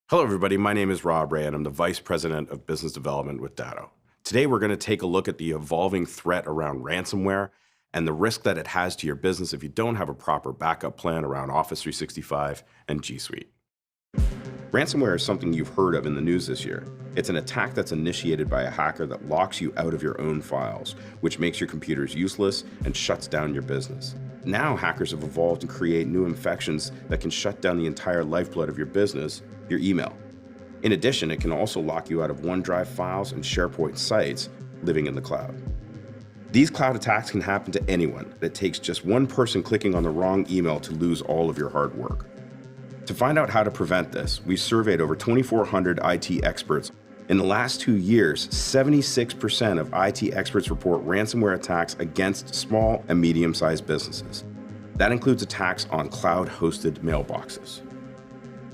Hello everybody, my name is Rob Ray and I'm the Vice President of Business Development with Datto. Today we're going to take a look at the evolving threat around ransomware and the risk that it has to your business if you don't have a proper backup plan around Office 365 and G Suite. Ransomware is something you've heard of in the news this year. It's an attack that's initiated by a hacker that locks you out of your own files, which makes your computers useless and shuts down your business. Now hackers have evolved to create new infections that can shut down the entire lifeblood of your business, your email. In addition, it can also lock you out of OneDrive files and SharePoint sites living in the cloud. These cloud attacks can happen to anyone. It takes just one person clicking on the wrong email to lose all of your hard work. To find out how to prevent this, we surveyed over 2,400 IT experts. In the last 2 years, 76% of IT experts report ransomware attacks against small and medium-sized businesses. That includes attacks on cloud-hosted mailboxes.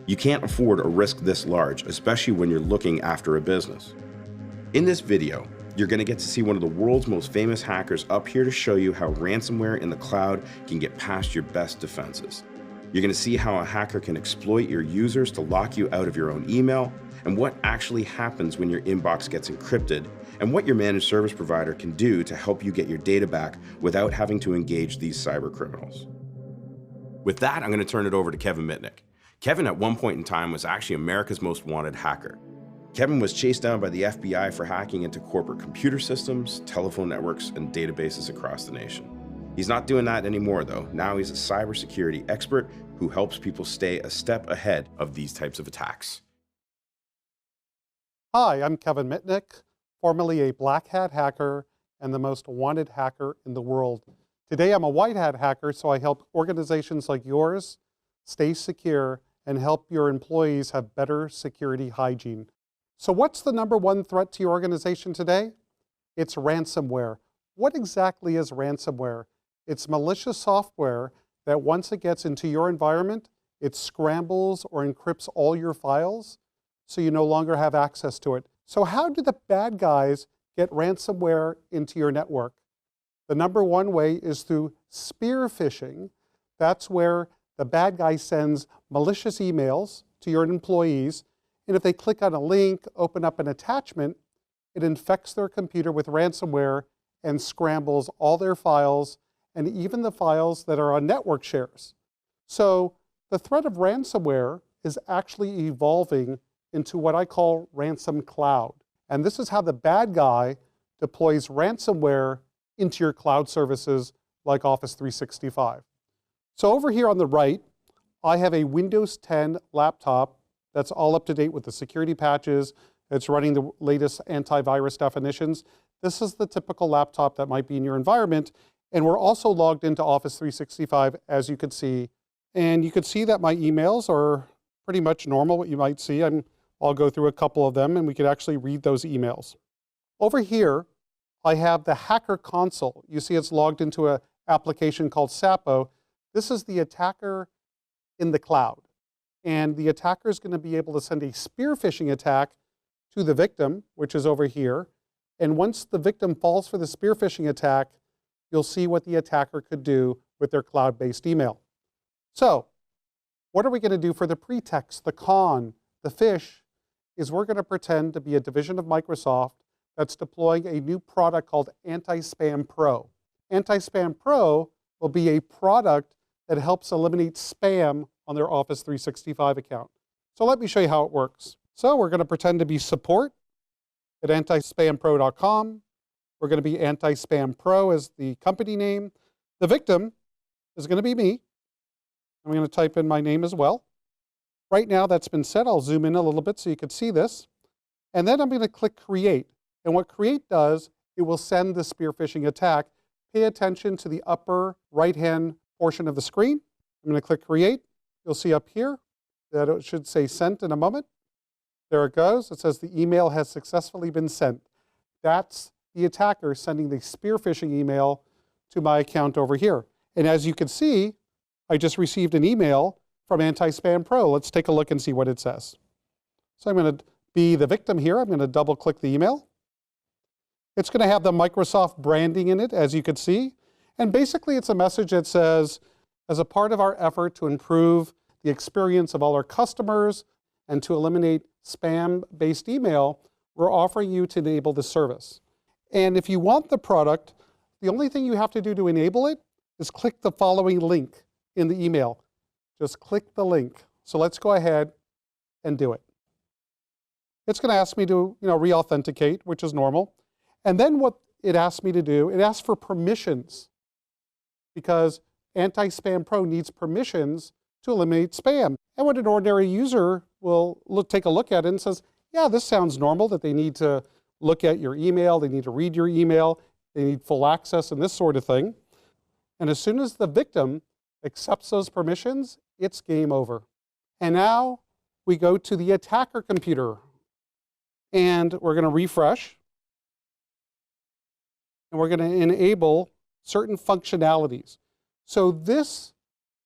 You can't afford a risk this large, especially when you're looking after a business. In this video, you're going to get to see one of the world's most famous hackers up here to show you how ransomware in the cloud can get past your best defenses. You're going to see how a hacker can exploit your users to lock you out of your own email, and what actually happens when your inbox gets encrypted, and what your managed service provider can do to help you get your data back without having to engage these cyber criminals. With that, I'm going to turn it over to Kevin Mitnick. Kevin at one point in time was actually America's most wanted hacker. Kevin was chased down by the FBI for hacking into corporate computer systems, telephone networks, and databases across the nation. He's not doing that anymore though. Now he's a cybersecurity expert who helps people stay a step ahead of these types of attacks. Hi, I'm Kevin Mitnick, formerly a black hat hacker and the most wanted hacker in the world. Today I'm a white hat hacker, so I help organizations like yours stay secure and help your employees have better security hygiene. So what's the #1 threat to your organization today? It's ransomware. What exactly is ransomware? It's malicious software that once it gets into your environment, it scrambles or encrypts all your files so you no longer have access to it. So how do the bad guys get ransomware into your network? The #1 way is through spear phishing. That's where the bad guy sends malicious emails to your employees, and if they click on a link, open up an attachment, it infects their computer with ransomware and scrambles all their files and even the files that are on network shares. So the threat of ransomware is actually evolving into what I call RansomCloud. And this is how the bad guy deploys ransomware into your cloud services like Office 365. So over here on the right, I have a Windows 10 laptop that's all up to date with the security patches. It's running the latest antivirus definitions. This is the typical laptop that might be in your environment. And we're also logged into Office 365, as you can see. And you can see that my emails are pretty much normal, what you might see. I'll go through a couple of them and we could actually read those emails. Over here, I have the hacker console. You see it's logged into an application called Sapo. This is the attacker in the cloud. And the attacker is going to be able to send a spear phishing attack to the victim, which is over here. And once the victim falls for the spear phishing attack, you'll see what the attacker could do with their cloud-based email. So what are we going to do for the pretext, the con, the phish? Is we're going to pretend to be a division of Microsoft that's deploying a new product called Anti-Spam Pro. Anti-Spam Pro will be a product that helps eliminate spam on their Office 365 account. So let me show you how it works. So we're going to pretend to be support at antispampro.com. We're going to be Anti-Spam Pro as the company name. The victim is going to be me. I'm going to type in my name as well. Right now that's been set. I'll zoom in a little bit so you can see this. And then I'm going to click Create. And what Create does, it will send the spear phishing attack. Pay attention to the upper right-hand portion of the screen. I'm going to click Create. You'll see up here that it should say Sent in a moment. There it goes. It says the email has successfully been sent. That's the attacker sending the spear phishing email to my account over here. And as you can see, I just received an email from Anti-Spam Pro. Let's take a look and see what it says. So I'm going to be the victim here. I'm going to double click the email. It's going to have the Microsoft branding in it, as you can see. And basically it's a message that says, as a part of our effort to improve the experience of all our customers, and to eliminate spam-based email, we're offering you to enable this service. And if you want the product, the only thing you have to do to enable it is click the following link in the email. Just click the link. So let's go ahead and do it. It's going to ask me to, re-authenticate, which is normal. And then what it asks me to do, it asks for permissions, because Anti-Spam Pro needs permissions to eliminate spam. And what an ordinary user will take a look at it and says, yeah, this sounds normal, that they need to look at your email, they need to read your email, they need full access and this sort of thing. And as soon as the victim accepts those permissions, it's game over. And now we go to the attacker computer, and we're going to refresh, and we're going to enable certain functionalities. So this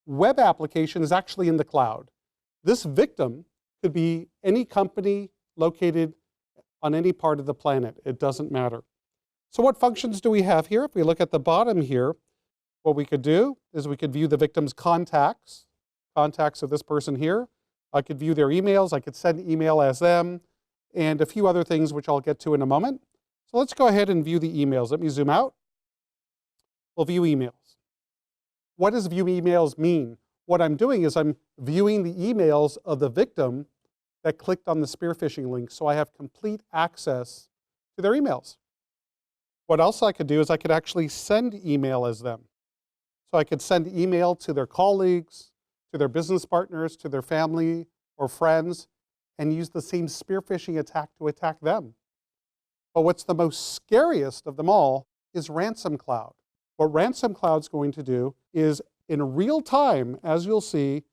web application is actually in the cloud. This victim could be any company located on any part of the planet. It doesn't matter. So what functions do we have here? If we look at the bottom here, what we could do is we could view the victim's contacts of this person here. I could view their emails. I could send email as them, and a few other things which I'll get to in a moment. So let's go ahead and view the emails. Let me zoom out. We'll view emails. What does view emails mean? What I'm doing is I'm viewing the emails of the victim that clicked on the spear phishing link, so I have complete access to their emails. What else I could do is I could actually send email as them. So I could send email to their colleagues, to their business partners, to their family or friends, and use the same spear phishing attack to attack them. But what's the most scariest of them all is RansomCloud. What RansomCloud is going to do is, in real time, as you'll see,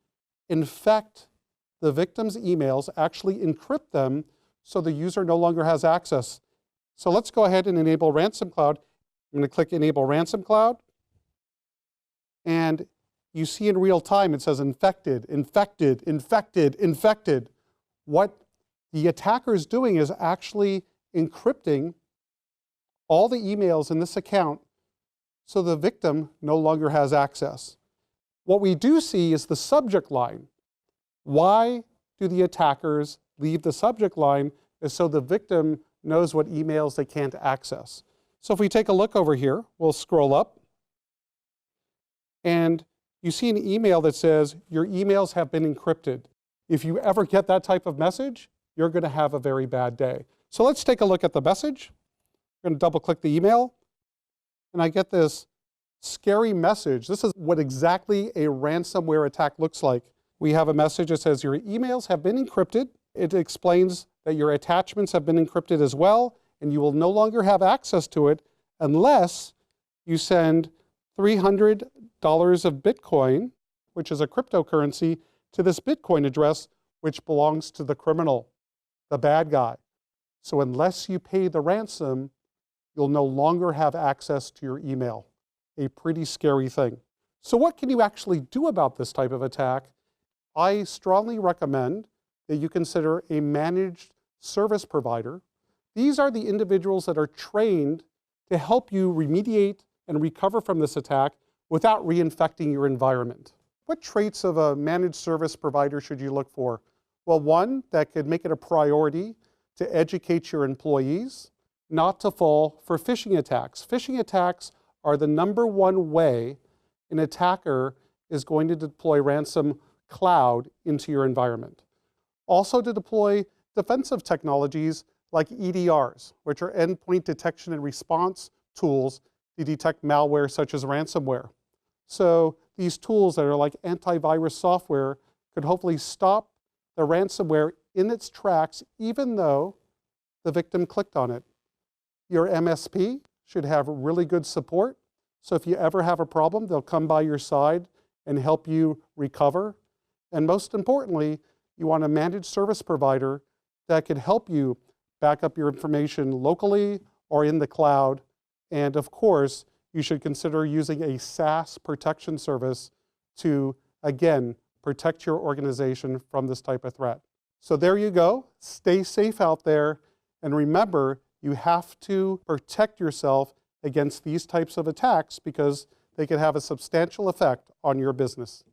infect the victim's emails, actually encrypt them so the user no longer has access. So let's go ahead and enable RansomCloud. I'm going to click Enable RansomCloud. And you see in real time it says infected, infected, infected, infected. What the attacker is doing is actually encrypting all the emails in this account so the victim no longer has access. What we do see is the subject line. Why do the attackers leave the subject line? Is so the victim knows what emails they can't access. So if we take a look over here, we'll scroll up, and you see an email that says, your emails have been encrypted. If you ever get that type of message, you're going to have a very bad day. So let's take a look at the message. I'm going to double click the email, and I get this scary message. This is what exactly a ransomware attack looks like. We have a message that says your emails have been encrypted. It explains that your attachments have been encrypted as well, and you will no longer have access to it unless you send $300 of Bitcoin, which is a cryptocurrency, to this Bitcoin address, which belongs to the criminal, the bad guy. So unless you pay the ransom, you'll no longer have access to your email. A pretty scary thing. So what can you actually do about this type of attack? I strongly recommend that you consider a managed service provider. These are the individuals that are trained to help you remediate and recover from this attack without reinfecting your environment. What traits of a managed service provider should you look for? Well, one, that could make it a priority to educate your employees not to fall for phishing attacks. Phishing attacks are the #1 way an attacker is going to deploy RansomCloud into your environment. Also to deploy defensive technologies like EDRs, which are endpoint detection and response tools to detect malware such as ransomware. So these tools that are like antivirus software could hopefully stop the ransomware in its tracks, even though the victim clicked on it. Your MSP should have really good support. So if you ever have a problem, they'll come by your side and help you recover. And most importantly, you want a managed service provider that could help you back up your information locally or in the cloud. And of course, you should consider using a SaaS protection service to, again, protect your organization from this type of threat. So there you go. Stay safe out there. And remember, you have to protect yourself against these types of attacks because they can have a substantial effect on your business.